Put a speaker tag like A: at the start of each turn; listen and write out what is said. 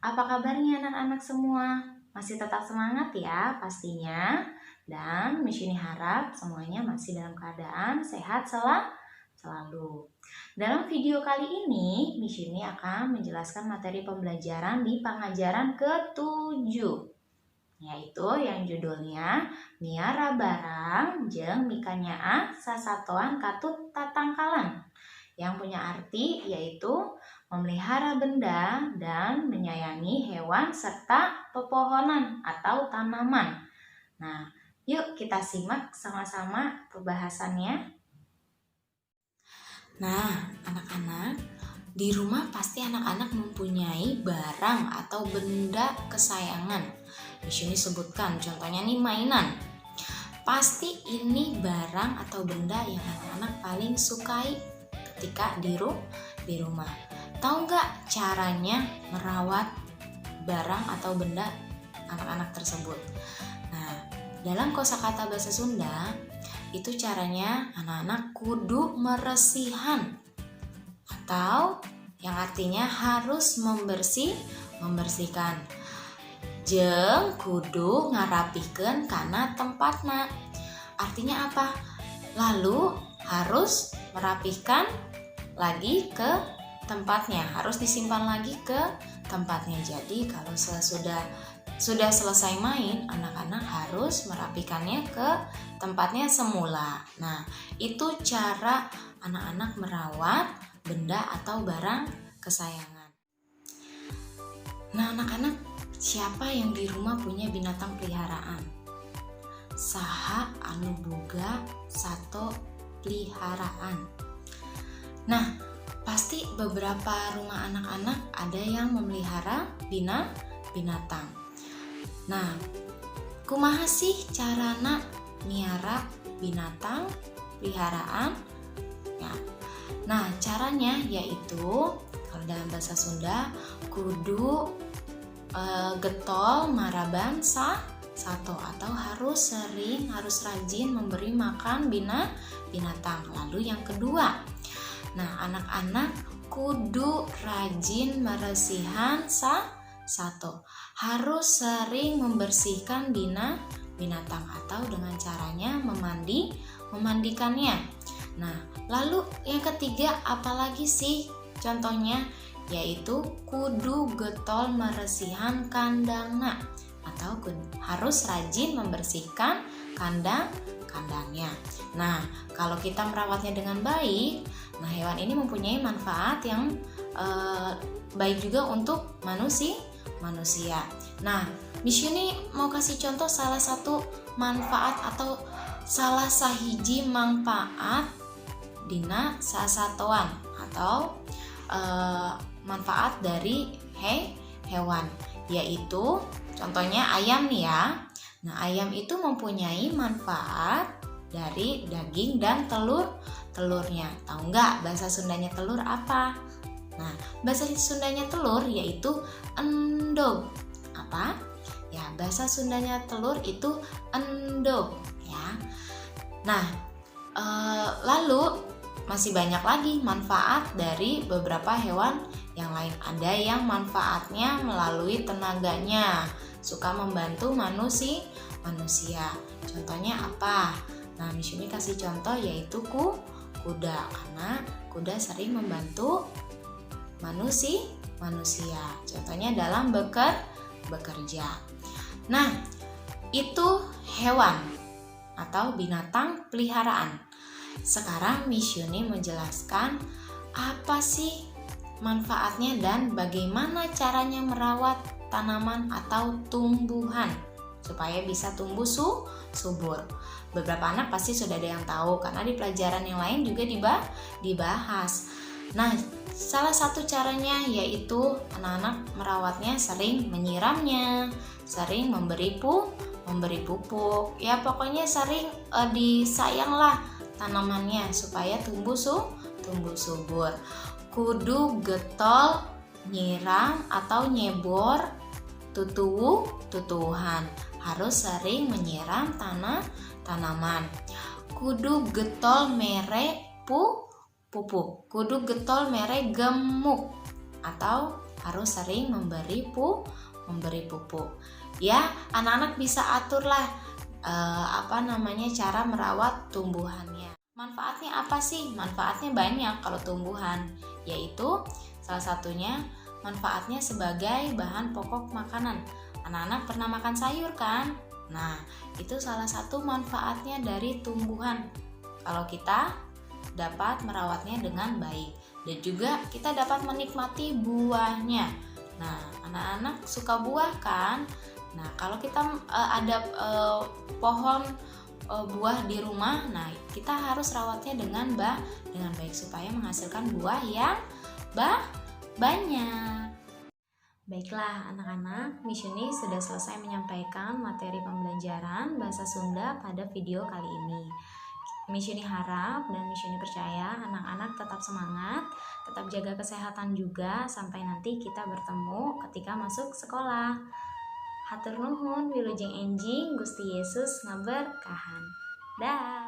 A: Apa kabarnya anak-anak semua? Masih tetap semangat ya pastinya. Dan Miss Yuni harap semuanya masih dalam keadaan sehat selalu. Dalam video kali ini, Miss Yuni akan menjelaskan materi pembelajaran di pengajaran ke-7, yaitu yang judulnya Miara Barang jeung Mikanyaan Sasatoan Katut Tatangkalan, yang punya arti yaitu memelihara benda dan menyayangi hewan serta pepohonan atau tanaman. Nah, yuk kita simak sama-sama pembahasannya.
B: Nah, anak-anak, di rumah pasti anak-anak mempunyai barang atau benda kesayangan. Di sini sebutkan contohnya nih mainan. Pasti ini barang atau benda yang anak-anak paling sukai ketika di rumah. Tahu nggak caranya merawat barang atau benda anak-anak tersebut? Nah, dalam kosakata bahasa Sunda, itu caranya anak-anak kudu meresihan, atau yang artinya harus membersihkan. Jeung kudu ngarapihkeun kana tempatna. Artinya apa? Lalu harus merapihkan lagi ke tempatnya, harus disimpan lagi ke tempatnya. Jadi kalau sudah selesai main, anak-anak harus merapikannya ke tempatnya semula. Nah, itu cara anak-anak merawat benda atau barang kesayangan. Nah, anak-anak, siapa yang di rumah punya binatang peliharaan? Saha anu boga sato peliharaan? Nah, pasti beberapa rumah anak-anak ada yang memelihara binatang. Nah, kumaha sih carana miara binatang peliharaan? Ya. Nah, caranya yaitu kalau dalam bahasa Sunda kudu getol maraban sato, atau harus rajin memberi makan binatang. Lalu yang kedua, nah, anak-anak kudu rajin meresihan sato, harus sering membersihkan binatang atau dengan caranya memandikannya. Nah, lalu yang ketiga apalagi sih contohnya? Yaitu kudu getol meresihan kandangna, atau harus rajin membersihkan kandangnya. Nah, kalau kita merawatnya dengan baik, nah hewan ini mempunyai manfaat yang baik juga untuk manusia. Nah, Miss Yuni mau kasih contoh salah satu manfaat atau salah sahiji manfaat dina sasatoan atau manfaat dari hewan, yaitu contohnya ayam nih ya. Nah, ayam itu mempunyai manfaat dari daging dan telurnya. Tahu nggak bahasa Sundanya telur apa? Nah, bahasa Sundanya telur yaitu endog. Apa? Ya, bahasa Sundanya telur itu endog ya. Nah, lalu masih banyak lagi manfaat dari beberapa hewan yang lain. Ada yang manfaatnya melalui tenaganya, suka membantu manusia. Contohnya apa? Nah, Miss Yuni kasih contoh yaitu kuda, karena kuda sering membantu manusia. Contohnya dalam bekerja. Nah, itu hewan atau binatang peliharaan. Sekarang Miss Yuni menjelaskan apa sih manfaatnya dan bagaimana caranya merawat tanaman atau tumbuhan supaya bisa tumbuh subur. Beberapa anak pasti sudah ada yang tahu karena di pelajaran yang lain juga dibahas. Nah, salah satu caranya yaitu anak-anak merawatnya sering menyiramnya, sering memberi pupuk. Ya, pokoknya sering disayanglah tanamannya supaya tumbuh subur. Kudu getol nyiram atau nyebor tutuhan. Harus sering menyiram tanaman. Kudu getol mere pupuk. Kudu getol mere gemuk atau harus sering memberi pupuk. Ya, anak-anak bisa aturlah cara merawat tumbuhannya. Manfaatnya apa sih? Manfaatnya banyak kalau tumbuhan, yaitu salah satunya manfaatnya sebagai bahan pokok makanan. Anak-anak pernah makan sayur kan? Nah, itu salah satu manfaatnya dari tumbuhan. Kalau kita dapat merawatnya dengan baik, dan juga kita dapat menikmati buahnya. Nah, anak-anak suka buah kan? Nah, kalau kita ada pohon buah di rumah, nah kita harus rawatnya dengan baik supaya menghasilkan buah yang banyak. Baiklah anak-anak, Miss Yuni sudah selesai menyampaikan materi pembelajaran bahasa Sunda pada video kali ini. Miss Yuni harap dan Miss Yuni percaya anak-anak tetap semangat, tetap jaga kesehatan juga sampai nanti kita bertemu ketika masuk sekolah. Hatur nuhun, wilujeng enjing, Gusti Yesus ngaberkahan. Dah.